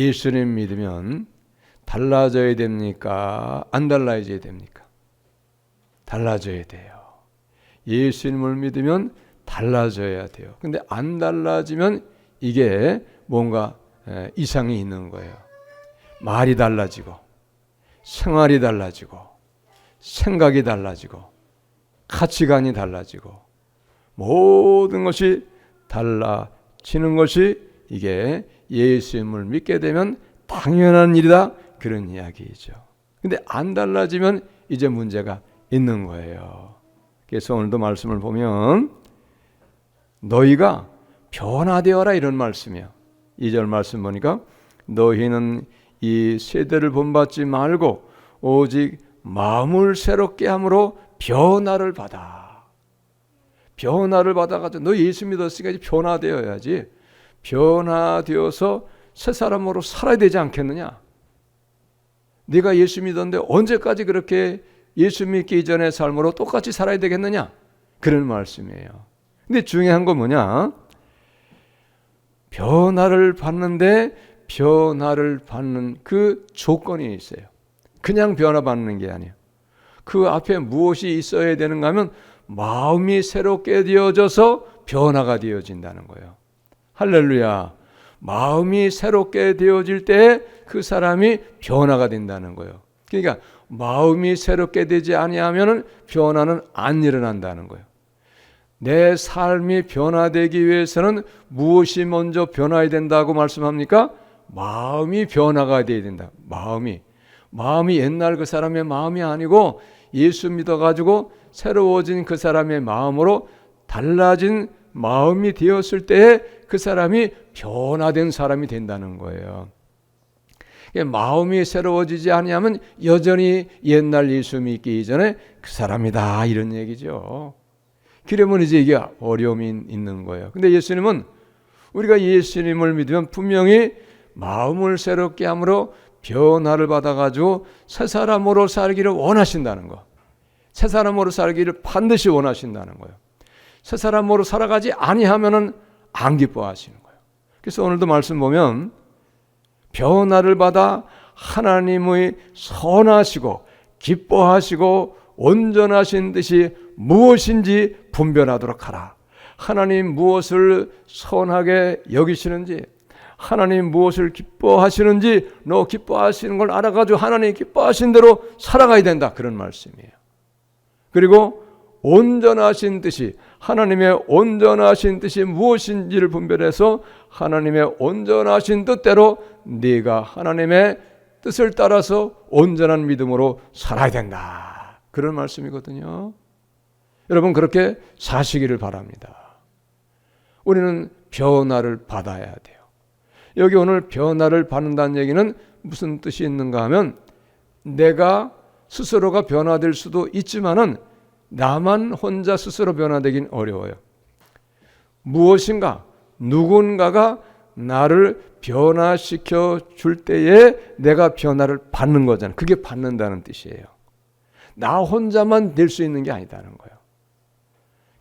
예수님 믿으면 달라져야 됩니까? 안 달라져야 됩니까? 달라져야 돼요. 예수님을 믿으면 달라져야 돼요. 근데 안 달라지면 이게 뭔가 이상이 있는 거예요. 말이 달라지고 생활이 달라지고 생각이 달라지고 가치관이 달라지고 모든 것이 달라지는 것이 이게 예수님을 믿게 되면 당연한 일이다, 그런 이야기이죠. 근데 안 달라지면 이제 문제가 있는 거예요. 그래서 오늘도 말씀을 보면 너희가 변화되어라, 이런 말씀이에요. 2절 말씀 보니까 너희는 이 세대를 본받지 말고 오직 마음을 새롭게 함으로 변화를 받아. 변화를 받아가지고 너 예수 믿었으니까 이제 변화되어야지. 변화되어서 새 사람으로 살아야 되지 않겠느냐? 네가 예수 믿었는데 언제까지 그렇게 예수 믿기 이전의 삶으로 똑같이 살아야 되겠느냐? 그런 말씀이에요. 근데 중요한 건 뭐냐? 변화를 받는데 변화를 받는 그 조건이 있어요. 그냥 변화받는 게 아니에요. 그 앞에 무엇이 있어야 되는가 하면 마음이 새롭게 되어져서 변화가 되어진다는 거예요. 할렐루야. 마음이 새롭게 되어질 때 그 사람이 변화가 된다는 거예요. 그러니까 마음이 새롭게 되지 아니하면 변화는 안 일어난다는 거예요. 내 삶이 변화되기 위해서는 무엇이 먼저 변화해야 된다고 말씀합니까? 마음이 변화가 되어야 된다. 마음이 옛날 그 사람의 마음이 아니고 예수 믿어가지고 새로워진 그 사람의 마음으로 달라진 마음이 되었을 때에 그 사람이 변화된 사람이 된다는 거예요. 마음이 새로워지지 아니하면 여전히 옛날 예수 믿기 이전에 그 사람이다, 이런 얘기죠. 그러면 이제 이게 어려움이 있는 거예요. 근데 예수님은 우리가 예수님을 믿으면 분명히 마음을 새롭게 함으로 변화를 받아가지고 새 사람으로 살기를 원하신다는 거. 새 사람으로 살기를 반드시 원하신다는 거예요. 새 사람으로 살아가지 아니하면은 안 기뻐하시는 거예요. 그래서 오늘도 말씀 보면 변화를 받아 하나님의 선하시고 기뻐하시고 온전하신 뜻이 무엇인지 분별하도록 하라. 하나님 무엇을 선하게 여기시는지, 하나님 무엇을 기뻐하시는지 너 기뻐하시는 걸 알아가지고 하나님 기뻐하신 대로 살아가야 된다, 그런 말씀이에요. 그리고 온전하신 뜻이, 하나님의 온전하신 뜻이 무엇인지를 분별해서 하나님의 온전하신 뜻대로 네가 하나님의 뜻을 따라서 온전한 믿음으로 살아야 된다, 그런 말씀이거든요. 여러분 그렇게 사시기를 바랍니다. 우리는 변화를 받아야 돼요. 여기 오늘 변화를 받는다는 얘기는 무슨 뜻이 있는가 하면 내가 스스로가 변화될 수도 있지만은 나만 혼자 스스로 변화되긴 어려워요. 무엇인가, 누군가가 나를 변화시켜 줄 때에 내가 변화를 받는 거잖아요. 그게 받는다는 뜻이에요. 나 혼자만 될 수 있는 게 아니다는 거예요.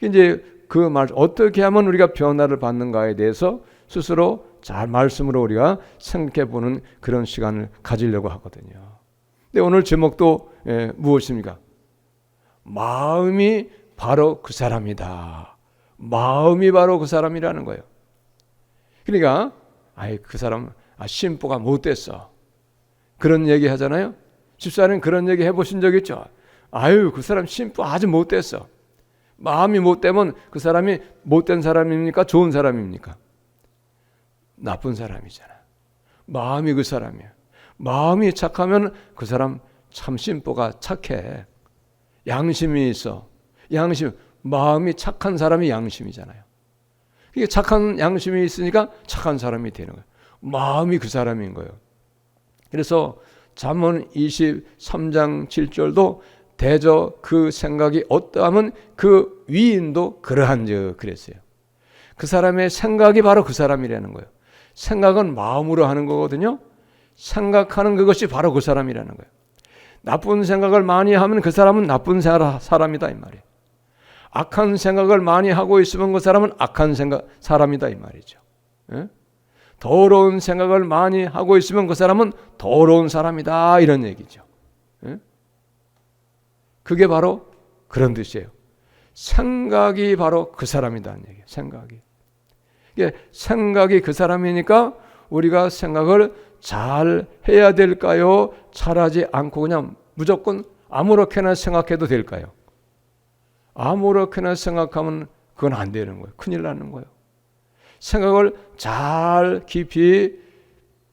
이제 그 말, 어떻게 하면 우리가 변화를 받는가에 대해서 스스로 잘 말씀으로 우리가 생각해 보는 그런 시간을 가지려고 하거든요. 근데 오늘 제목도 무엇입니까? 마음이 바로 그 사람이다. 마음이 바로 그 사람이라는 거예요. 그러니까 그 사람 심보가 못됐어, 그런 얘기 하잖아요. 집사님 그런 얘기 해보신 적 있죠? 그 사람 심보 아주 못됐어. 마음이 못되면 그 사람이 못된 사람입니까? 좋은 사람입니까? 나쁜 사람이잖아. 마음이 그 사람이야. 마음이 착하면 그 사람 참 심보가 착해. 양심이 있어. 마음이 착한 사람이 양심이잖아요. 이게 착한 양심이 있으니까 착한 사람이 되는 거예요. 마음이 그 사람인 거예요. 그래서 잠언 23장 7절도 대저 그 생각이 어떠하면 그 위인도 그러한즉 그랬어요. 그 사람의 생각이 바로 그 사람이라는 거예요. 생각은 마음으로 하는 거거든요. 생각하는 그것이 바로 그 사람이라는 거예요. 나쁜 생각을 많이 하면 그 사람은 나쁜 사람이다, 이 말이에요. 악한 생각을 많이 하고 있으면 그 사람은 악한 사람이다, 이 말이죠. 예? 더러운 생각을 많이 하고 있으면 그 사람은 더러운 사람이다, 이런 얘기죠. 그게 바로 그런 뜻이에요. 생각이 바로 그 사람이라는 얘기예요. 생각이 그 사람이니까 우리가 생각을 잘 해야 될까요? 잘하지 않고 그냥 무조건 아무렇게나 생각해도 될까요? 아무렇게나 생각하면 그건 안 되는 거예요. 큰일 나는 거예요. 생각을 잘 깊이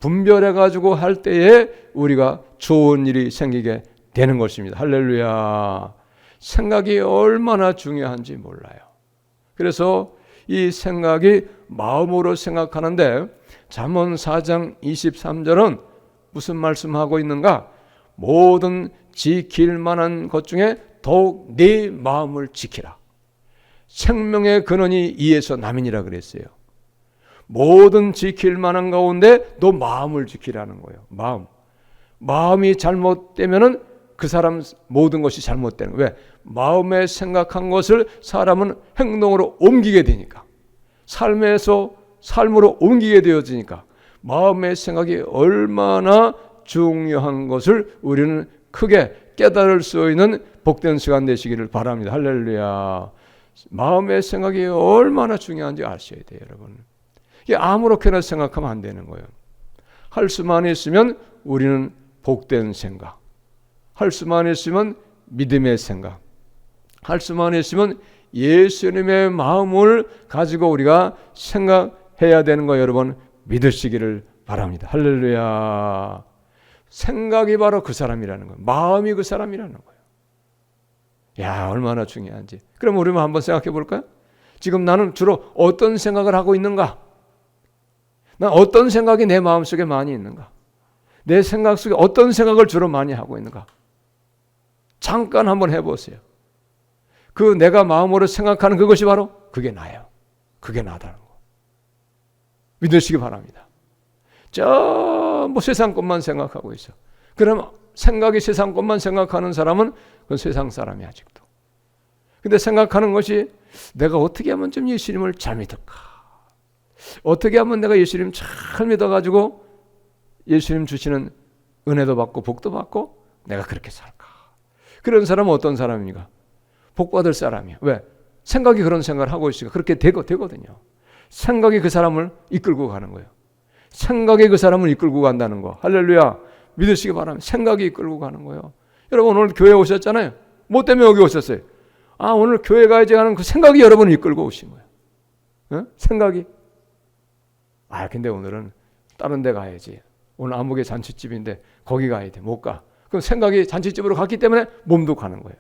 분별해 가지고 할 때에 우리가 좋은 일이 생기게 되는 것입니다. 할렐루야. 생각이 얼마나 중요한지 몰라요. 그래서 이 생각이 마음으로 생각하는데 잠언 4장 23절은 무슨 말씀하고 있는가? 모든 지킬 만한 것 중에 더욱 네 마음을 지키라. 생명의 근원이 이에서 남이니라 그랬어요. 모든 지킬 만한 가운데 너 마음을 지키라는 거예요. 마음이 잘못되면은 그 사람 모든 것이 잘못되는 거예요. 왜? 마음에 생각한 것을 사람은 행동으로 옮기게 되니까. 삶에서 삶으로 옮기게 되어지니까 마음의 생각이 얼마나 중요한 것을 우리는 크게 깨달을 수 있는 복된 시간 되시기를 바랍니다. 할렐루야. 마음의 생각이 얼마나 중요한지 아셔야 돼요, 여러분. 이게 아무렇게나 생각하면 안 되는 거예요. 할 수만 있으면 우리는 복된 생각, 할 수만 있으면 믿음의 생각, 할 수만 있으면 예수님의 마음을 가지고 우리가 생각해야 되는 거 여러분 믿으시기를 바랍니다. 할렐루야. 생각이 바로 그 사람이라는 거예요. 마음이 그 사람이라는 거예요. 야, 얼마나 중요한지. 그럼 우리 한번 생각해 볼까요? 지금 나는 주로 어떤 생각을 하고 있는가? 난 어떤 생각이 내 마음속에 많이 있는가? 내 생각 속에 어떤 생각을 주로 많이 하고 있는가? 잠깐 한번 해보세요. 그 내가 마음으로 생각하는 그것이 바로 그게 나예요. 그게 나다는 거. 믿으시기 바랍니다. 전부 세상 것만 생각하고 있어. 그럼 생각이 세상 것만 생각하는 사람은 그건 세상 사람이 아직도. 근데 생각하는 것이 내가 어떻게 하면 좀 예수님을 잘 믿을까? 어떻게 하면 내가 예수님 잘 믿어가지고 예수님 주시는 은혜도 받고 복도 받고 내가 그렇게 살까? 그런 사람은 어떤 사람입니까? 복 받을 사람이에요. 왜? 생각이 그런 생각을 하고 있으니까 그렇게 되거든요. 생각이 그 사람을 이끌고 가는 거예요. 생각이 그 사람을 이끌고 간다는 거. 할렐루야. 믿으시기 바랍니다. 생각이 이끌고 가는 거예요. 여러분 오늘 교회 오셨잖아요. 뭐 때문에 여기 오셨어요? 아, 오늘 교회 가야지 하는 그 생각이 여러분을 이끌고 오신 거예요. 어? 생각이. 아, 근데 오늘은 다른 데 가야지. 오늘 아무개 잔치집인데 거기 가야 돼. 못 가. 그럼 생각이 잔치집으로 갔기 때문에 몸도 가는 거예요.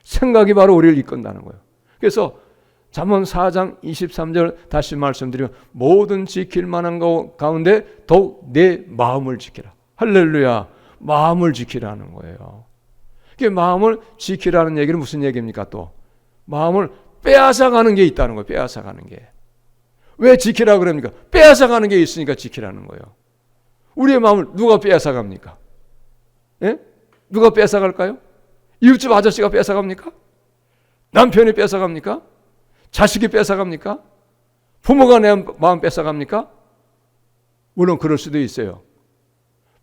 생각이 바로 우리를 이끈다는 거예요. 그래서 잠언 4장 23절 다시 말씀드리면 모든 지킬 만한 것 가운데 더욱 내 마음을 지키라. 할렐루야. 마음을 지키라는 거예요. 그 마음을 지키라는 얘기는 무슨 얘기입니까? 또 마음을 빼앗아가는 게 있다는 거예요. 빼앗아가는 게. 왜 지키라 그럽니까? 빼앗아가는 게 있으니까 지키라는 거예요. 우리의 마음을 누가 빼앗아갑니까? 예? 누가 뺏어갈까요? 이웃집 아저씨가 뺏어갑니까? 남편이 뺏어갑니까? 자식이 뺏어갑니까? 부모가 내 마음 뺏어갑니까? 물론 그럴 수도 있어요.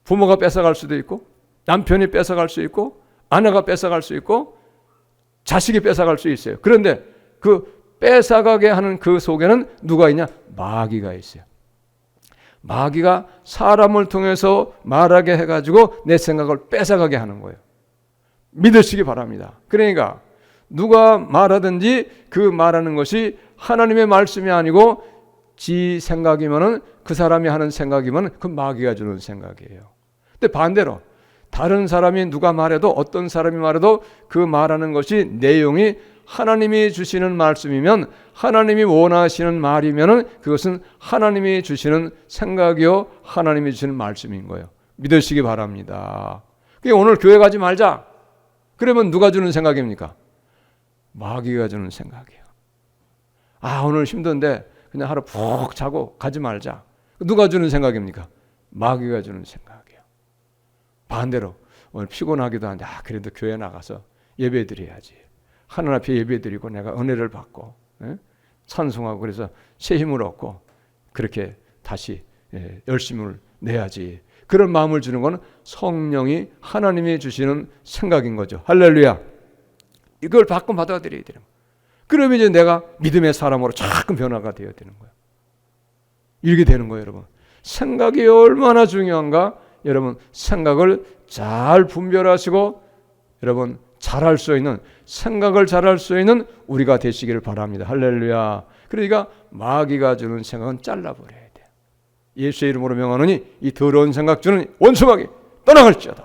부모가 뺏어갈 수도 있고 남편이 뺏어갈 수 있고 아내가 뺏어갈 수 있고 자식이 뺏어갈 수 있어요. 그런데 그 뺏어가게 하는 그 속에는 누가 있냐? 마귀가 있어요. 마귀가 사람을 통해서 말하게 해가지고 내 생각을 뺏어가게 하는 거예요. 믿으시기 바랍니다. 그러니까 누가 말하든지 그 말하는 것이 하나님의 말씀이 아니고 지 생각이면은 그 사람이 하는 생각이면 그 마귀가 주는 생각이에요. 근데 반대로 다른 사람이 누가 말해도 어떤 사람이 말해도 그 말하는 것이 내용이 하나님이 주시는 말씀이면 하나님이 원하시는 말이면은 그것은 하나님이 주시는 생각이요 하나님이 주시는 말씀인 거예요. 믿으시기 바랍니다. 오늘 교회 가지 말자. 그러면 누가 주는 생각입니까? 마귀가 주는 생각이에요. 아, 오늘 힘든데 그냥 하루 푹 자고 가지 말자. 누가 주는 생각입니까? 마귀가 주는 생각이에요. 반대로 오늘 피곤하기도 한데 그래도 교회 나가서 예배 드려야지. 하나님 앞에 예배 드리고 내가 은혜를 받고 찬송하고 그래서 새 힘을 얻고 그렇게 다시 열심을 내야지. 그런 마음을 주는 건 성령이 하나님이 주시는 생각인 거죠. 할렐루야. 이걸 가끔 받아들여야 되는 거예요. 그러면 이제 내가 믿음의 사람으로 자꾸 변화가 되어야 되는 거예요. 이렇게 되는 거예요, 여러분. 생각이 얼마나 중요한가? 여러분, 생각을 잘 분별하시고 여러분 잘할 수 있는, 생각을 잘할 수 있는 우리가 되시기를 바랍니다. 할렐루야. 그러니까 마귀가 주는 생각은 잘라버려야 돼요. 예수의 이름으로 명하노니 이 더러운 생각 주는 원수마귀 떠나갈지어다.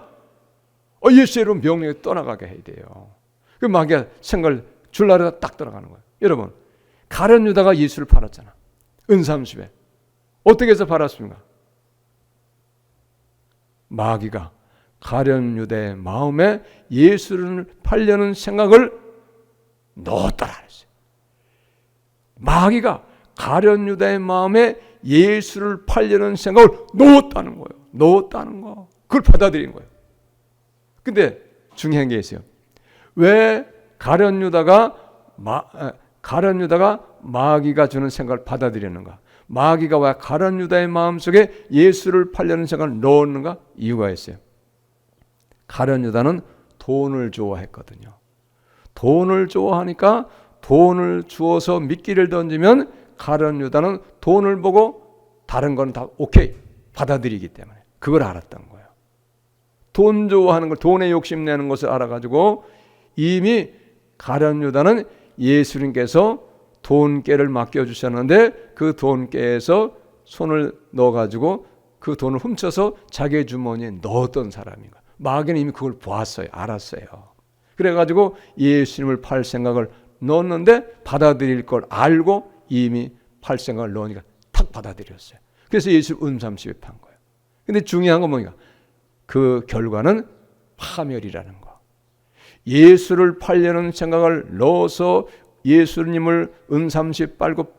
예수의 이름 명령에 떠나가게 해야 돼요. 그 마귀가 생각을 줄라르다 딱 떠나가는 거예요. 여러분, 가룟 유다가 예수를 팔았잖아. 은삼십에. 어떻게 해서 팔았습니까? 마귀가 가룟 유다의 마음에 예수를 팔려는 생각을 넣었더라 그랬어요. 마귀가 가룟 유다의 마음에 예수를 팔려는 생각을 넣었다는 거예요. 넣었다는 거. 그걸 받아들인 거예요. 근데 중요한 게 있어요. 왜 가룟 유다가 마귀가 주는 생각을 받아들였는가? 마귀가 왜 가룟 유다의 마음속에 예수를 팔려는 생각을 넣었는가? 이유가 있어요. 가룟 유다는 돈을 좋아했거든요. 돈을 좋아하니까 돈을 주어서 미끼를 던지면 가룟 유다는 돈을 보고 다른 건 다 오케이 받아들이기 때문에 그걸 알았던 거예요. 돈 좋아하는 걸, 돈에 욕심내는 것을 알아가지고 이미 가룟 유다는 예수님께서 돈깨를 맡겨주셨는데 그 돈깨에서 손을 넣어가지고 그 돈을 훔쳐서 자기의 주머니에 넣었던 사람인 거예요. 마귀는 이미 그걸 보았어요. 알았어요. 그래가지고 예수님을 팔 생각을 넣었는데 받아들일 걸 알고 이미 팔 생각을 넣으니까 탁 받아들였어요. 그래서 예수를 은삼십에 판 거예요. 근데 중요한 건 뭐냐? 그 결과는 파멸이라는 거. 예수를 팔려는 생각을 넣어서 예수님을 은삼십 받고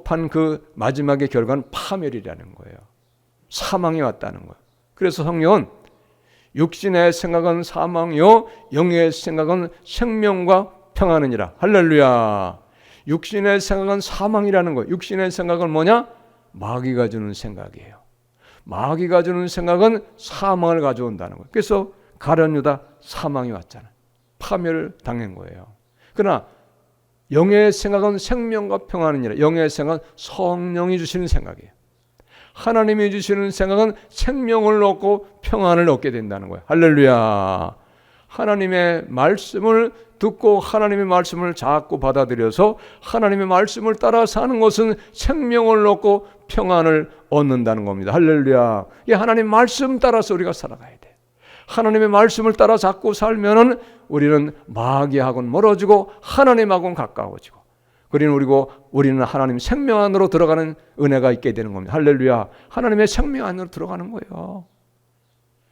판 그 마지막의 결과는 파멸이라는 거예요. 사망이 왔다는 거예요. 그래서 성령은 육신의 생각은 사망이요 영의 생각은 생명과 평안이니라. 할렐루야. 육신의 생각은 사망이라는 거예요. 육신의 생각은 뭐냐? 마귀가 주는 생각이에요. 마귀가 주는 생각은 사망을 가져온다는 거예요. 그래서 가룟 유다 사망이 왔잖아요. 파멸을 당한 거예요. 그러나 영의 생각은 생명과 평안이니라. 영의 생각은 성령이 주시는 생각이에요. 하나님이 주시는 생각은 생명을 얻고 평안을 얻게 된다는 거예요. 할렐루야. 하나님의 말씀을 듣고 하나님의 말씀을 자꾸 받아들여서 하나님의 말씀을 따라 사는 것은 생명을 얻고 평안을 얻는다는 겁니다. 할렐루야. 이 하나님 말씀 따라서 우리가 살아가야 돼. 하나님의 말씀을 따라 자꾸 살면은 우리는 마귀하고는 멀어지고 하나님하고는 가까워지고 그리고 우리는 하나님 생명 안으로 들어가는 은혜가 있게 되는 겁니다. 할렐루야. 하나님의 생명 안으로 들어가는 거예요.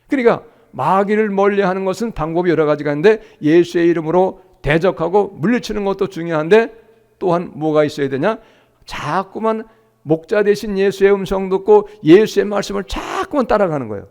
그러니까 마귀를 멀리하는 것은 방법이 여러 가지가 있는데 예수의 이름으로 대적하고 물리치는 것도 중요한데 또한 뭐가 있어야 되냐? 자꾸만 목자 되신 예수의 음성 듣고 예수의 말씀을 자꾸만 따라가는 거예요.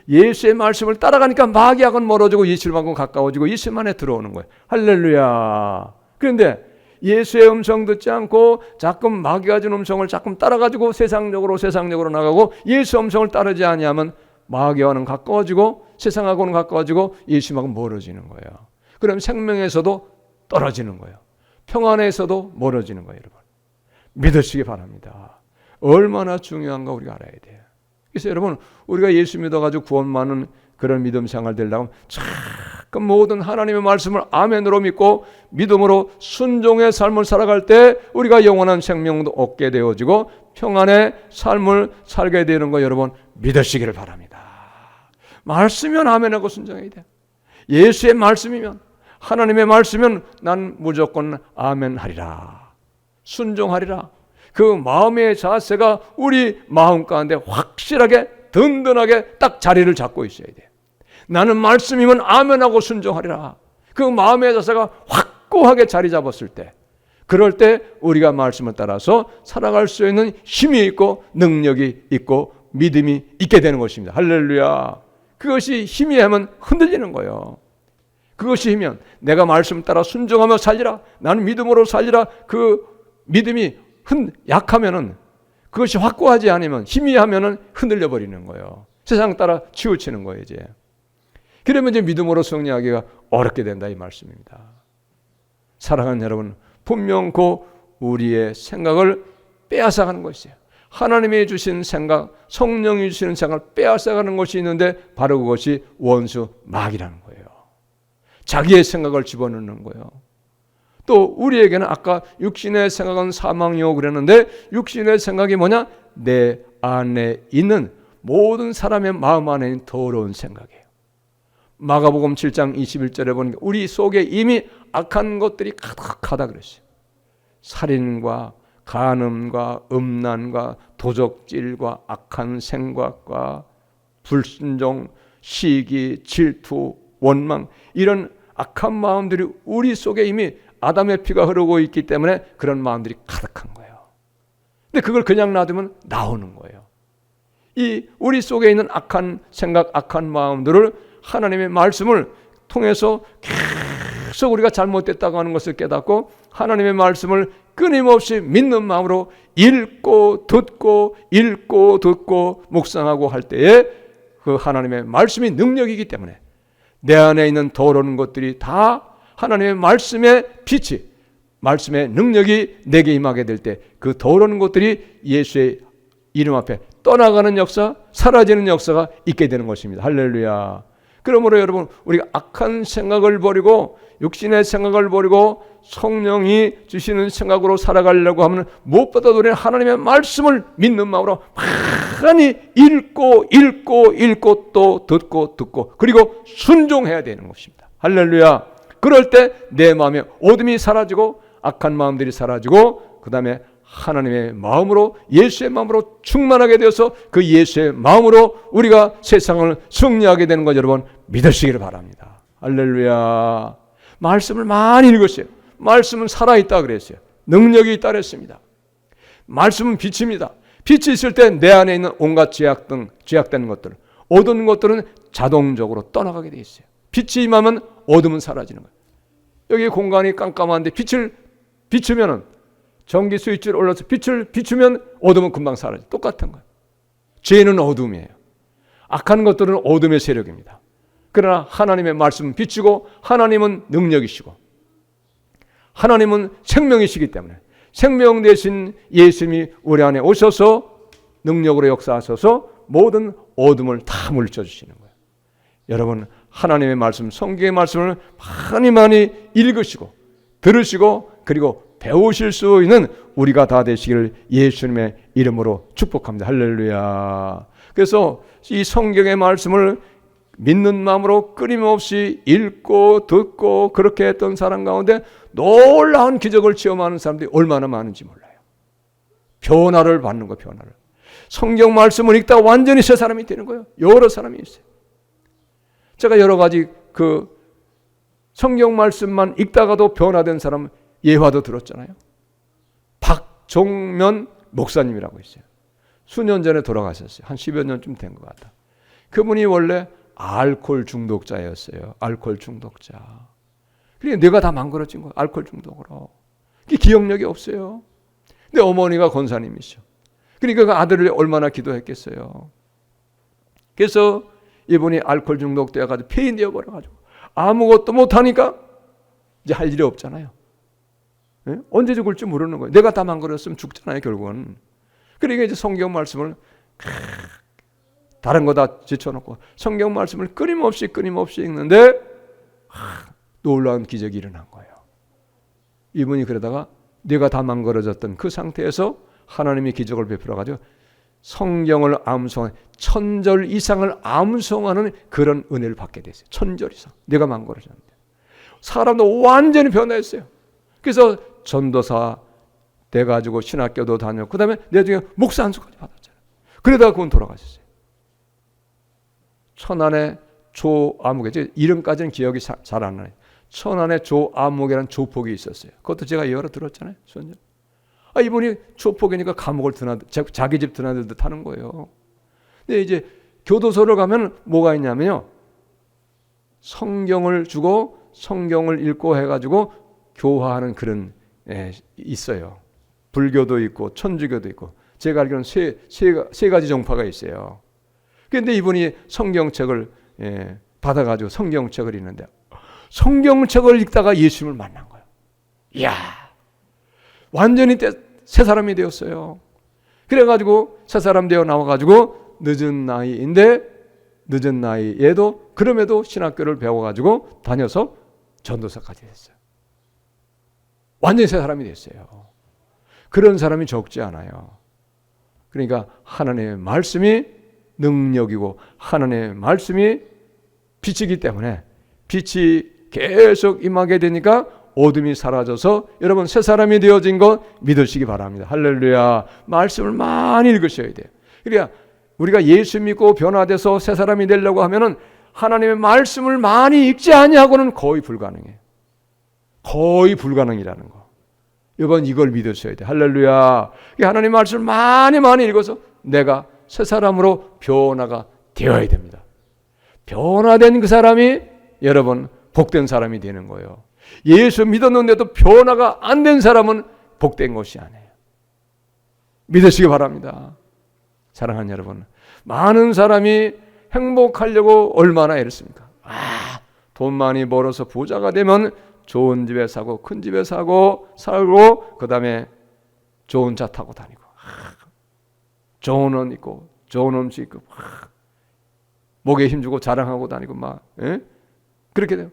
예수의 말씀을 따라가니까 마귀하고는 멀어지고 예수님하고는 가까워지고 예수님 안에 들어오는 거예요. 할렐루야. 그런데 예수의 음성 듣지 않고 자꾸 마귀가 준 음성을 자꾸 따라가지고 세상적으로 나가고 예수 음성을 따르지 아니하면 마귀와는 가까워지고 세상하고는 가까워지고 예수님하고 멀어지는 거예요. 그럼 생명에서도 떨어지는 거예요. 평안에서도 멀어지는 거예요. 여러분 믿으시기 바랍니다. 얼마나 중요한가 우리가 알아야 돼요. 그래서 여러분 우리가 예수 믿어가지고 구원 받는 그런 믿음 생활 되려면 자꾸 모든 하나님의 말씀을 아멘으로 믿고 믿음으로 순종의 삶을 살아갈 때 우리가 영원한 생명도 얻게 되어지고 평안의 삶을 살게 되는 거 여러분 믿으시기를 바랍니다. 말씀이면 아멘하고 순종해야 돼. 예수의 말씀이면 하나님의 말씀이면 난 무조건 아멘하리라. 순종하리라. 그 마음의 자세가 우리 마음 가운데 확실하게 든든하게 딱 자리를 잡고 있어야 돼. 나는 말씀이면 아멘하고 순종하리라. 그 마음의 자세가 확고하게 자리 잡았을 때 그럴 때 우리가 말씀을 따라서 살아갈 수 있는 힘이 있고 능력이 있고 믿음이 있게 되는 것입니다. 할렐루야. 그것이 힘이 하면 흔들리는 거예요. 그것이 힘이면 내가 말씀 따라 순종하며 살리라. 나는 믿음으로 살리라. 그 믿음이 약하면은 그것이 확고하지 않으면, 희미하면은 흔들려 버리는 거예요. 세상 따라 치우치는 거예요, 이제. 그러면 이제 믿음으로 승리하기가 어렵게 된다, 이 말씀입니다. 사랑하는 여러분, 분명 그 우리의 생각을 빼앗아가는 것이에요. 하나님이 주신 생각, 성령이 주시는 생각을 빼앗아가는 것이 있는데 바로 그것이 원수 마귀라는 거예요. 자기의 생각을 집어넣는 거예요. 또 우리에게는 아까 육신의 생각은 사망이요 그랬는데, 육신의 생각이 뭐냐? 내 안에 있는 모든 사람의 마음 안에 있는 더러운 생각이에요. 마가복음 7장 21절에 보니까 우리 속에 이미 악한 것들이 가득하다 그랬어요. 살인과 간음과 음란과 도적질과 악한 생각과 불순종, 시기, 질투, 원망, 이런 악한 마음들이 우리 속에 이미 아담의 피가 흐르고 있기 때문에 그런 마음들이 가득한 거예요. 근데 그걸 그냥 놔두면 나오는 거예요. 이 우리 속에 있는 악한 생각, 악한 마음들을 하나님의 말씀을 통해서 계속 우리가 잘못됐다고 하는 것을 깨닫고 하나님의 말씀을 끊임없이 믿는 마음으로 읽고 듣고 묵상하고 할 때에 그 하나님의 말씀이 능력이기 때문에 내 안에 있는 더러운 것들이 다 하나님의 말씀의 빛이, 말씀의 능력이 내게 임하게 될 때 그 더러운 것들이 예수의 이름 앞에 떠나가는 역사, 사라지는 역사가 있게 되는 것입니다. 할렐루야. 그러므로 여러분, 우리가 악한 생각을 버리고 육신의 생각을 버리고 성령이 주시는 생각으로 살아가려고 하면 무엇보다도 우리는 하나님의 말씀을 믿는 마음으로 많이 읽고 또 듣고 그리고 순종해야 되는 것입니다. 할렐루야. 그럴 때 내 마음에 어둠이 사라지고 악한 마음들이 사라지고 그 다음에 하나님의 마음으로, 예수의 마음으로 충만하게 되어서 그 예수의 마음으로 우리가 세상을 승리하게 되는 것 여러분 믿으시기를 바랍니다. 할렐루야. 말씀을 많이 읽으세요. 말씀은 살아있다 그랬어요. 능력이 있다 그랬습니다. 말씀은 빛입니다. 빛이 있을 때 내 안에 있는 온갖 죄악된 것들, 어두운 것들은 자동적으로 떠나가게 돼 있어요. 빛이 임하면 어둠은 사라지는 거예요. 여기 공간이 깜깜한데 빛을 비추면은, 전기 스위치를 올려서 빛을 비추면 어둠은 금방 사라져요. 똑같은 거예요. 죄는 어둠이에요. 악한 것들은 어둠의 세력입니다. 그러나 하나님의 말씀은 빛이고 하나님은 능력이시고 하나님은 생명이시기 때문에 생명 대신 예수님이 우리 안에 오셔서 능력으로 역사하셔서 모든 어둠을 다 물리쳐 주시는 거예요. 여러분, 하나님의 말씀, 성경의 말씀을 많이 읽으시고 들으시고 그리고 배우실 수 있는 우리가 다 되시기를 예수님의 이름으로 축복합니다. 할렐루야. 그래서 이 성경의 말씀을 믿는 마음으로 끊임없이 읽고 듣고 그렇게 했던 사람 가운데 놀라운 기적을 체험하는 사람들이 얼마나 많은지 몰라요. 변화를 받는 거예요. 변화를. 성경 말씀을 읽다가 완전히 새 사람이 되는 거예요. 여러 사람이 있어요. 제가 여러 가지 그 성경 말씀만 읽다가도 변화된 사람 예화도 들었잖아요. 박종면 목사님이라고 있어요. 수년 전에 돌아가셨어요. 한 10여 년쯤 된 것 같다. 그분이 원래 알코올 중독자였어요. 알코올 중독자. 그러니까 뇌가 다 망가져진 거예요. 알코올 중독으로. 기억력이 없어요. 근데 어머니가 권사님이셔. 그러니까 그 아들을 얼마나 기도했겠어요. 그래서 이분이 알코올 중독되어가지고 폐인되어 버려가지고 아무것도 못하니까 이제 할 일이 없잖아요. 네? 언제 죽을지 모르는 거예요. 내가 다 망가졌으면 죽잖아요, 결국은. 그러니까 이제 성경 말씀을 다른 거 다 제쳐놓고 성경 말씀을 끊임없이 읽는데 놀라운 기적이 일어난 거예요. 이분이 그러다가 뇌가 다 망가져졌던 그 상태에서 하나님이 기적을 베풀어가지고 성경을 암송하는 1000절 이상을 암송하는 그런 은혜를 받게 됐어요. 1000절 이상. 뇌가 망가져졌는데 사람도 완전히 변화했어요. 그래서 전도사 돼가지고 신학교도 다녔고 그 다음에 나중에 목사 안수까지 받았잖아요. 그러다가 그건 돌아가셨어요. 천안의 조아묵에, 이름까지는 기억이 잘 안 나요. 천안의 조아묵이라는 조폭이 있었어요. 그것도 제가 여러 들었잖아요. 수년. 이분이 조폭이니까 감옥을 자기 집 드나들듯 하는 거예요. 근데 이제 교도소를 가면 뭐가 있냐면요. 성경을 주고 성경을 읽고 해가지고 교화하는 그런 있어요. 불교도 있고 천주교도 있고 제가 알기로는 세 가지 종파가 있어요. 그런데 이분이 성경책을 받아가지고 성경책을 읽는데 성경책을 읽다가 예수님을 만난 거예요. 이야, 완전히 새 사람이 되었어요. 그래가지고 새 사람 되어 나와가지고 늦은 나이에도 그럼에도 신학교를 배워가지고 다녀서 전도사까지 됐어요. 완전히 새 사람이 됐어요. 그런 사람이 적지 않아요. 그러니까 하나님의 말씀이 능력이고 하나님의 말씀이 빛이기 때문에 빛이 계속 임하게 되니까 어둠이 사라져서 여러분 새 사람이 되어진 것 믿으시기 바랍니다. 할렐루야. 말씀을 많이 읽으셔야 돼요. 그러니까 우리가 예수 믿고 변화돼서 새 사람이 되려고 하면은 하나님의 말씀을 많이 읽지 아니하고는 거의 불가능해요. 거의 불가능이라는 거. 이번 이걸 믿으셔야 돼요. 할렐루야. 하나님 말씀을 많이 읽어서 내가 새 사람으로 변화가 되어야 됩니다. 변화된 그 사람이 여러분 복된 사람이 되는 거예요. 예수 믿었는데도 변화가 안 된 사람은 복된 것이 아니에요. 믿으시기 바랍니다. 사랑하는 여러분, 많은 사람이 행복하려고 얼마나 애썼습니까? 돈 많이 벌어서 부자가 되면 좋은 집에 사고 큰 집에 살고 그 다음에 좋은 차 타고 다니고 좋은 옷 입고 좋은 음식 입고 목에 힘주고 자랑하고 다니고 그렇게 돼요.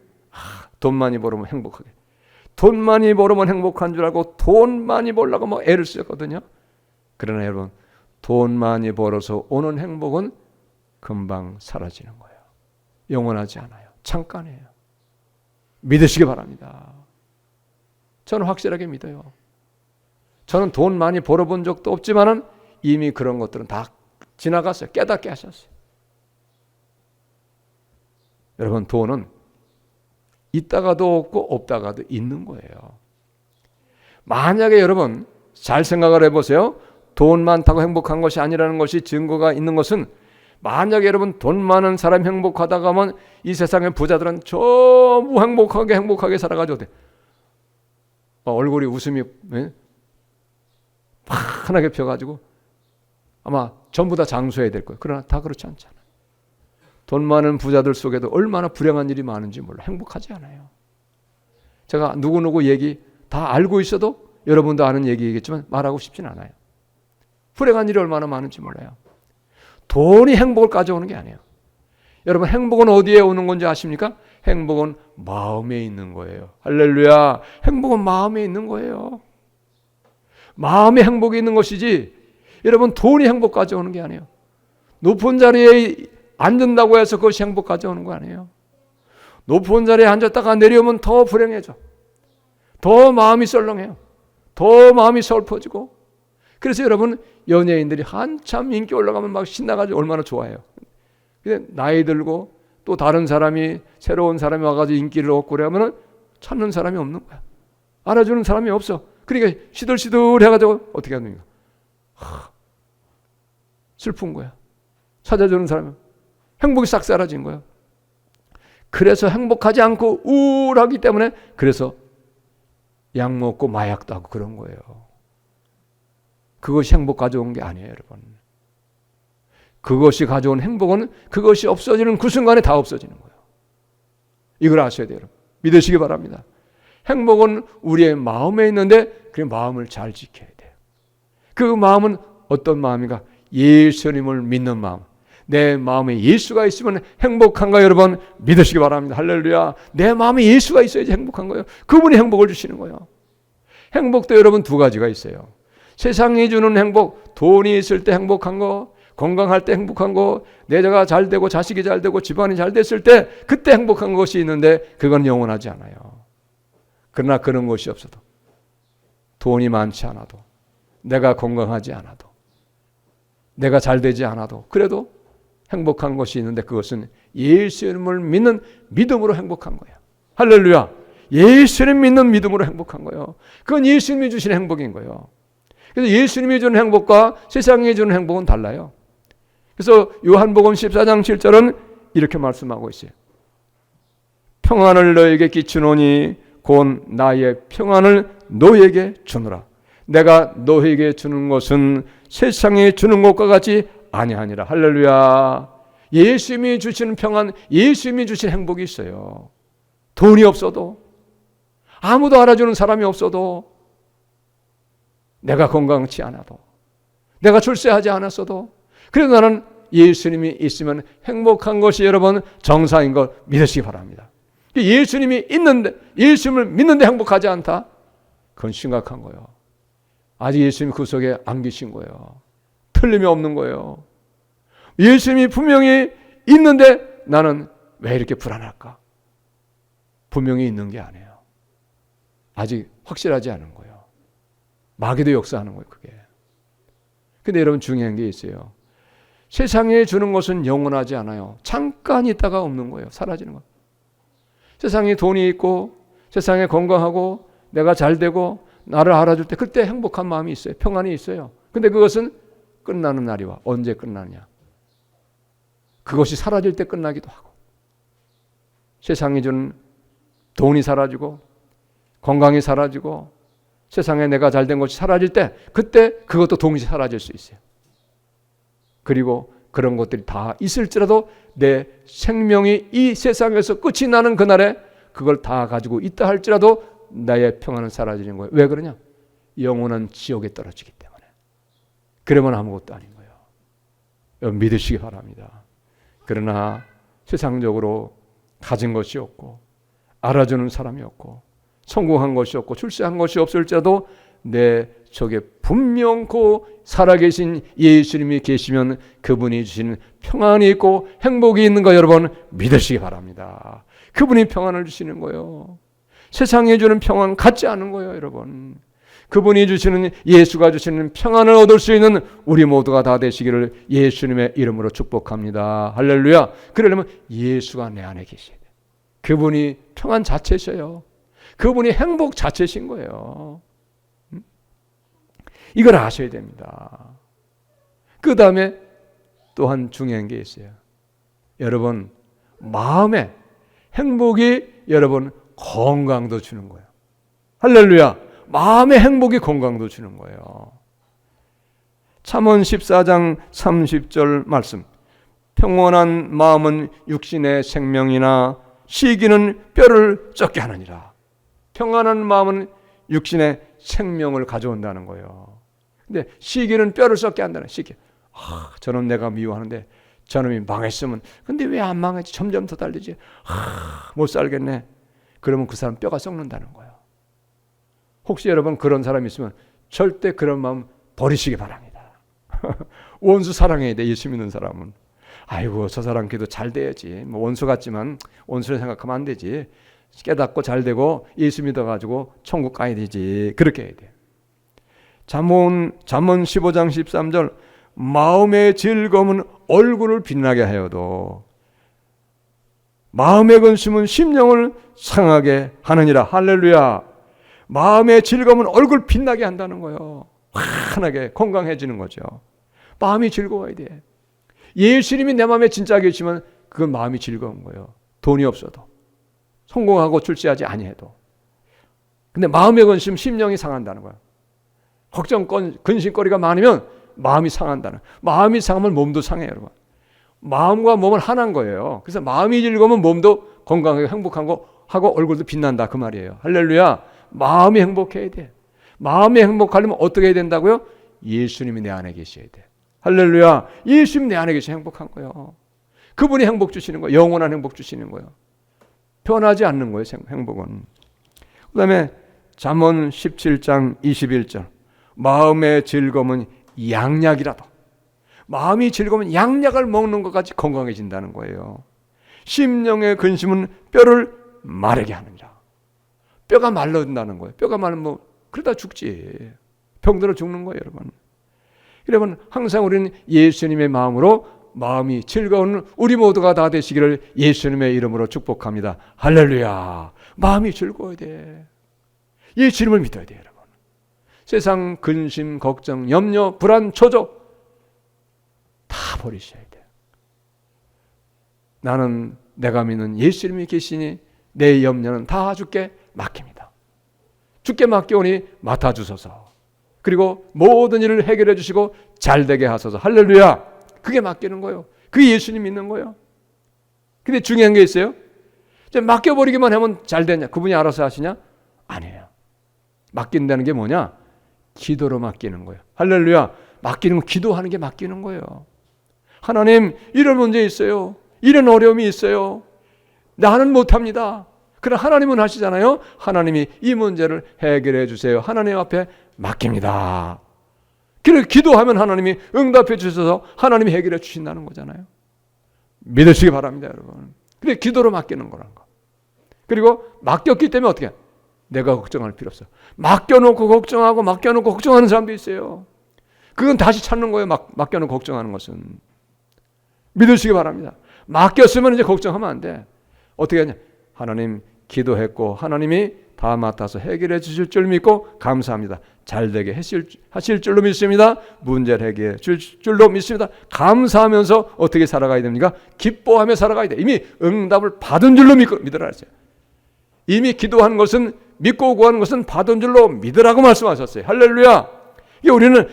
돈 많이 벌으면 행복하게. 돈 많이 벌으면 행복한 줄 알고 돈 많이 벌려고 애를 쓰였거든요. 그러나 여러분, 돈 많이 벌어서 오는 행복은 금방 사라지는 거예요. 영원하지 않아요. 잠깐이에요. 믿으시기 바랍니다. 저는 확실하게 믿어요. 저는 돈 많이 벌어본 적도 없지만은 이미 그런 것들은 다 지나갔어요. 깨닫게 하셨어요. 여러분, 돈은 있다가도 없고 없다가도 있는 거예요. 만약에 여러분 잘 생각을 해보세요. 돈 많다고 행복한 것이 아니라는 것이 증거가 있는 것은 만약에 여러분 돈 많은 사람이 행복하다고 하면 이 세상의 부자들은 전부 행복하게 살아가지고 얼굴이 웃음이 환하게 펴가지고 아마 전부 다 장수해야 될 거예요. 그러나 다 그렇지 않잖아요. 돈 많은 부자들 속에도 얼마나 불행한 일이 많은지 몰라. 행복하지 않아요. 제가 누구누구 얘기 다 알고 있어도 여러분도 아는 얘기이겠지만 말하고 싶진 않아요. 불행한 일이 얼마나 많은지 몰라요. 돈이 행복을 가져오는 게 아니에요. 여러분, 행복은 어디에 오는 건지 아십니까? 행복은 마음에 있는 거예요. 할렐루야. 행복은 마음에 있는 거예요. 마음에 행복이 있는 것이지 여러분 돈이 행복 가져오는 게 아니에요. 높은 자리에 앉는다고 해서 그것이 행복 가져오는 거 아니에요. 높은 자리에 앉았다가 내려오면 더 불행해져. 더 마음이 썰렁해요. 더 마음이 슬퍼지고. 그래서 여러분 연예인들이 한참 인기 올라가면 막 신나가지고 얼마나 좋아해요. 근데 나이 들고 또 다른 사람이 새로운 사람이 와가지고 인기를 얻고 그러면은 찾는 사람이 없는 거야. 알아주는 사람이 없어. 그러니까 시들시들 해가지고 어떻게 합니까? 슬픈 거야. 찾아주는 사람이 행복이 싹 사라진 거야. 그래서 행복하지 않고 우울하기 때문에 그래서 약 먹고 마약도 하고 그런 거예요. 그것이 행복 가져온 게 아니에요, 여러분. 그것이 가져온 행복은 그것이 없어지는 그 순간에 다 없어지는 거예요. 이걸 아셔야 돼요, 여러분. 믿으시기 바랍니다. 행복은 우리의 마음에 있는데 그 마음을 잘 지켜야 돼요. 그 마음은 어떤 마음인가? 예수님을 믿는 마음. 내 마음에 예수가 있으면 행복한가 여러분? 믿으시기 바랍니다. 할렐루야. 내 마음에 예수가 있어야지 행복한 거예요. 그분이 행복을 주시는 거예요. 행복도 여러분 두 가지가 있어요. 세상이 주는 행복, 돈이 있을 때 행복한 거, 건강할 때 행복한 거, 내자가 잘 되고 자식이 잘 되고 집안이 잘 됐을 때 그때 행복한 것이 있는데 그건 영원하지 않아요. 그러나 그런 것이 없어도, 돈이 많지 않아도, 내가 건강하지 않아도, 내가 잘 되지 않아도 그래도 행복한 것이 있는데 그것은 예수님을 믿는 믿음으로 행복한 거예요. 할렐루야. 예수님 믿는 믿음으로 행복한 거예요. 그건 예수님이 주시는 행복인 거예요. 그래서 예수님이 주는 행복과 세상이 주는 행복은 달라요. 그래서 요한복음 14장 7절은 이렇게 말씀하고 있어요. 평안을 너에게 끼치노니 곧 나의 평안을 너에게 주노라. 내가 너에게 주는 것은 세상에 주는 것과 같이 아니하니라. 할렐루야. 예수님이 주시는 평안, 예수님이 주신 행복이 있어요. 돈이 없어도, 아무도 알아주는 사람이 없어도, 내가 건강치 않아도, 내가 출세하지 않았어도, 그래도 나는 예수님이 있으면 행복한 것이 여러분 정상인 것 믿으시기 바랍니다. 예수님이 있는데, 예수님을 믿는데 행복하지 않다? 그건 심각한 거예요. 아직 예수님이 그 속에 안 계신 거예요. 틀림이 없는 거예요. 예수님이 분명히 있는데 나는 왜 이렇게 불안할까? 분명히 있는 게 아니에요. 아직 확실하지 않은 거예요. 마귀도 역사하는 거예요, 그게. 근데 여러분 중요한 게 있어요. 세상에 주는 것은 영원하지 않아요. 잠깐 있다가 없는 거예요. 사라지는 거예요. 세상에 돈이 있고 세상에 건강하고 내가 잘 되고 나를 알아줄 때 그때 행복한 마음이 있어요. 평안이 있어요. 근데 그것은 끝나는 날이 와. 언제 끝나냐? 그것이 사라질 때 끝나기도 하고, 세상에 주는 돈이 사라지고 건강이 사라지고 세상에 내가 잘된 것이 사라질 때 그때 그것도 동시에 사라질 수 있어요. 그리고 그런 것들이 다 있을지라도 내 생명이 이 세상에서 끝이 나는 그날에 그걸 다 가지고 있다 할지라도 나의 평안은 사라지는 거예요. 왜 그러냐? 영원한 지옥에 떨어지기 때문에. 그러면 아무것도 아닌 거예요. 여러분 믿으시기 바랍니다. 그러나 세상적으로 가진 것이 없고 알아주는 사람이 없고 성공한 것이 없고 출세한 것이 없을지라도 내 속에 분명코 살아계신 예수님이 계시면 그분이 주시는 평안이 있고 행복이 있는 거 여러분 믿으시기 바랍니다. 그분이 평안을 주시는 거예요. 세상에 주는 평안 같지 않은 거예요, 여러분. 그분이 주시는, 예수가 주시는 평안을 얻을 수 있는 우리 모두가 다 되시기를 예수님의 이름으로 축복합니다. 할렐루야. 그러려면 예수가 내 안에 계셔야 돼요. 그분이 평안 자체셔요. 그분이 행복 자체신 거예요. 이걸 아셔야 됩니다. 그 다음에 또한 중요한 게 있어요. 여러분 마음에 행복이 여러분 건강도 주는 거예요. 할렐루야. 마음의 행복이 건강도 주는 거예요. 잠언 14장 30절 말씀. 평온한 마음은 육신의 생명이나 시기는 뼈를 썩게 하느니라. 평안한 마음은 육신의 생명을 가져온다는 거예요. 근데 시기는 뼈를 썩게 한다는 시기. 저놈 내가 미워하는데 저놈이 망했으면, 근데 왜 안 망했지? 점점 더 달리지. 못 살겠네. 그러면 그 사람 뼈가 썩는다는 거예요. 혹시 여러분 그런 사람이 있으면 절대 그런 마음 버리시기 바랍니다. 원수 사랑해야 돼. 예수 믿는 사람은. 아이고 저 사람 그래도 잘 돼야지. 뭐 원수 같지만 원수를 생각하면 안 되지. 깨닫고 잘 되고 예수 믿어가지고 천국 가야 되지. 그렇게 해야 돼. 잠언 15장 13절. 마음의 즐거움은 얼굴을 빛나게 하여도 마음의 근심은 심령을 상하게 하느니라. 할렐루야. 마음의 즐거움은 얼굴 빛나게 한다는 거예요. 환하게 건강해지는 거죠. 마음이 즐거워야 돼. 예수님이 내 마음에 진짜 계시면 그건 마음이 즐거운 거예요. 돈이 없어도, 성공하고 출세하지 아니해도. 근데 마음의 근심, 심령이 상한다는 거예요. 걱정, 근심거리가 많으면 마음이 상한다는. 마음이 상하면 몸도 상해요, 여러분. 마음과 몸은 하나인 거예요. 그래서 마음이 즐거우면 몸도 건강하게 행복한 거 하고 얼굴도 빛난다 그 말이에요. 할렐루야. 마음이 행복해야 돼. 마음이 행복하려면 어떻게 해야 된다고요? 예수님이 내 안에 계셔야 돼. 할렐루야. 예수님 내 안에 계셔야 행복한 거예요. 그분이 행복 주시는 거예요. 영원한 행복 주시는 거예요. 변하지 않는 거예요, 행복은. 그 다음에 잠언 17장 21절. 마음의 즐거움은 양약이라도. 마음이 즐거우면 양약을 먹는 것 같이 건강해진다는 거예요. 심령의 근심은 뼈를 마르게 하느니라. 뼈가 말라진다는 거예요. 뼈가 말르면 그러다 죽지. 병들어 죽는 거예요, 여러분. 여러분 항상 우리는 예수님의 마음으로 마음이 즐거운 우리 모두가 다 되시기를 예수님의 이름으로 축복합니다. 할렐루야. 마음이 즐거워야 돼. 예수님을 믿어야 돼요, 여러분. 세상 근심, 걱정, 염려, 불안, 초조 다 버리셔야 돼요. 나는 내가 믿는 예수님이 계시니 내 염려는 다 주께 맡깁니다. 주께 맡겨오니 맡아주소서. 그리고 모든 일을 해결해 주시고 잘되게 하소서. 할렐루야. 그게 맡기는 거예요. 그게 예수님 믿는 거예요. 근데 중요한 게 있어요. 맡겨버리기만 하면 잘 되냐? 그분이 알아서 하시냐? 아니에요. 맡긴다는 게 뭐냐? 기도로 맡기는 거예요. 할렐루야. 맡기는 건 기도하는 게 맡기는 거예요. 하나님, 이런 문제 있어요. 이런 어려움이 있어요. 나는 못합니다. 그러나 하나님은 하시잖아요. 하나님이 이 문제를 해결해 주세요. 하나님 앞에 맡깁니다. 그래서 기도하면 하나님이 응답해 주셔서 하나님이 해결해 주신다는 거잖아요. 믿으시기 바랍니다, 여러분. 그래, 기도로 맡기는 거란 거. 그리고 맡겼기 때문에 어떻게 해? 내가 걱정할 필요 없어. 맡겨놓고 걱정하고 맡겨놓고 걱정하는 사람도 있어요. 그건 다시 찾는 거예요. 맡겨놓고 걱정하는 것은. 믿으시기 바랍니다. 맡겼으면 이제 걱정하면 안 돼. 어떻게 하냐? 하나님 기도했고 하나님이 다 맡아서 해결해 주실 줄 믿고 감사합니다. 잘되게 하실 줄로 믿습니다. 문제를 해결해 줄 줄로 믿습니다. 감사하면서 어떻게 살아가야 됩니까? 기뻐하며 살아가야 돼. 이미 응답을 받은 줄로 믿으라 했어요. 이미 기도한 것은 믿고 구한 것은 받은 줄로 믿으라고 말씀하셨어요. 할렐루야. 우리는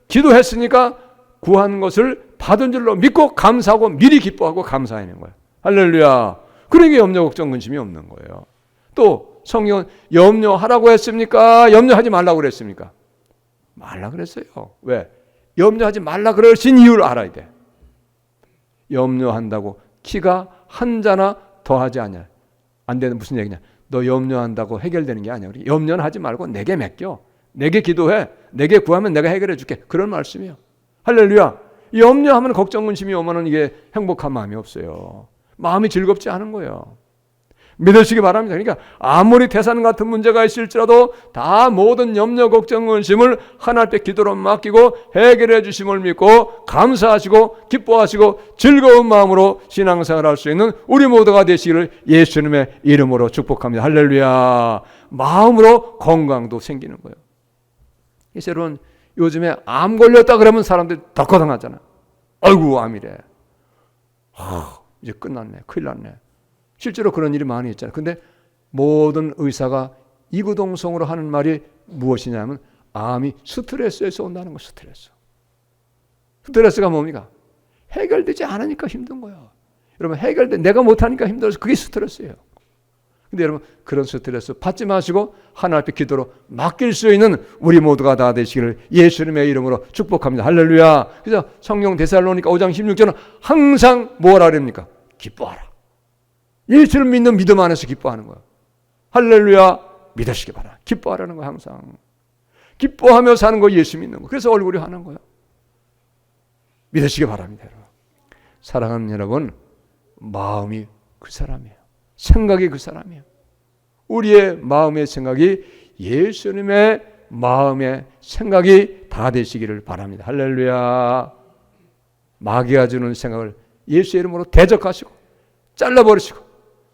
기도했으니까 구한 것을 받은 줄로 믿고 감사하고 미리 기뻐하고 감사하는 거예요. 할렐루야. 그러니까 염려 걱정 근심이 없는 거예요. 또 성경은 염려하라고 했습니까? 염려하지 말라고 그랬습니까? 말라 그랬어요. 왜? 염려하지 말라 그러신 이유를 알아야 돼. 염려한다고 키가 한 자나 더하지 않냐. 안 되는 무슨 얘기냐. 너 염려한다고 해결되는 게 아니야. 우리 염려는 하지 말고 내게 맡겨. 내게 기도해. 내게 구하면 내가 해결해 줄게. 그런 말씀이에요. 할렐루야. 염려하면 걱정 근심이 오면은 이게 행복한 마음이 없어요. 마음이 즐겁지 않은 거예요. 믿으시기 바랍니다. 그러니까 아무리 태산 같은 문제가 있을지라도 다 모든 염려, 걱정, 근심을 하나님 앞에 기도로 맡기고 해결해 주심을 믿고 감사하시고 기뻐하시고 즐거운 마음으로 신앙생활할 수 있는 우리 모두가 되시기를 예수님의 이름으로 축복합니다. 할렐루야. 마음으로 건강도 생기는 거예요. 여러분, 요즘에 암 걸렸다 그러면 사람들이 덕허당하잖아. 아이고 암이래. 이제 끝났네. 큰일 났네. 실제로 그런 일이 많이 있잖아요. 근데 모든 의사가 이구동성으로 하는 말이 무엇이냐면 암이 스트레스에서 온다는 거. 스트레스가 뭡니까? 해결되지 않으니까 힘든 거야. 여러분 내가 못하니까 힘들어서 그게 스트레스예요. 근데 여러분 그런 스트레스 받지 마시고 하나님 앞에 기도로 맡길 수 있는 우리 모두가 다 되시기를 예수님의 이름으로 축복합니다. 할렐루야. 그래서 성경 데살로니가 5장 16절은 항상 뭐라 그럽니까? 기뻐하라. 예수를 믿는 믿음 안에서 기뻐하는 거야. 할렐루야. 믿으시기 바라. 기뻐하라는 거야. 항상 기뻐하며 사는 거 예수 믿는 거. 그래서 얼굴이 환한 거야. 믿으시기 바랍니다. 여러분. 사랑하는 여러분, 마음이 그 사람이에요. 생각이 그 사람이에요. 우리의 마음의 생각이 예수님의 마음의 생각이 다 되시기를 바랍니다. 할렐루야. 마귀가 주는 생각을 예수의 이름으로 대적하시고 잘라버리시고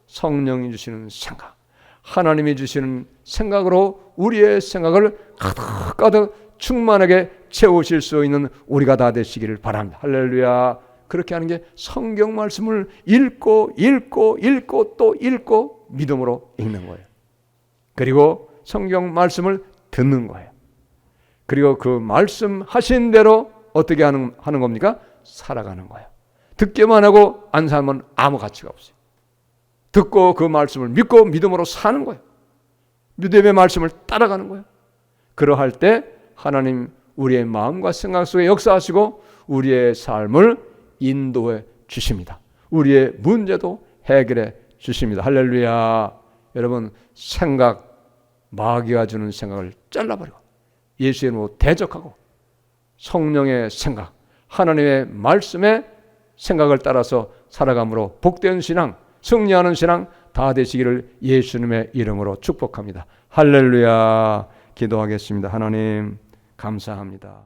성령이 주시는 생각, 하나님이 주시는 생각으로 우리의 생각을 가득가득 충만하게 채우실 수 있는 우리가 다 되시기를 바랍니다. 할렐루야. 그렇게 하는 게 성경 말씀을 읽고 또 읽고 믿음으로 읽는 거예요. 그리고 성경 말씀을 듣는 거예요. 그리고 그 말씀하신 대로 어떻게 하는 겁니까? 살아가는 거예요. 듣기만 하고 안 살면 아무 가치가 없어요. 듣고 그 말씀을 믿고 믿음으로 사는 거예요. 믿음의 말씀을 따라가는 거예요. 그러할 때 하나님 우리의 마음과 생각 속에 역사하시고 우리의 삶을 인도해 주십니다. 우리의 문제도 해결해 주십니다. 할렐루야. 여러분 생각, 마귀가 주는 생각을 잘라버리고 예수의 이름으로 대적하고 성령의 생각, 하나님의 말씀의 생각을 따라서 살아감으로 복된 신앙, 승리하는 신앙 다 되시기를 예수님의 이름으로 축복합니다. 할렐루야. 기도하겠습니다. 하나님 감사합니다.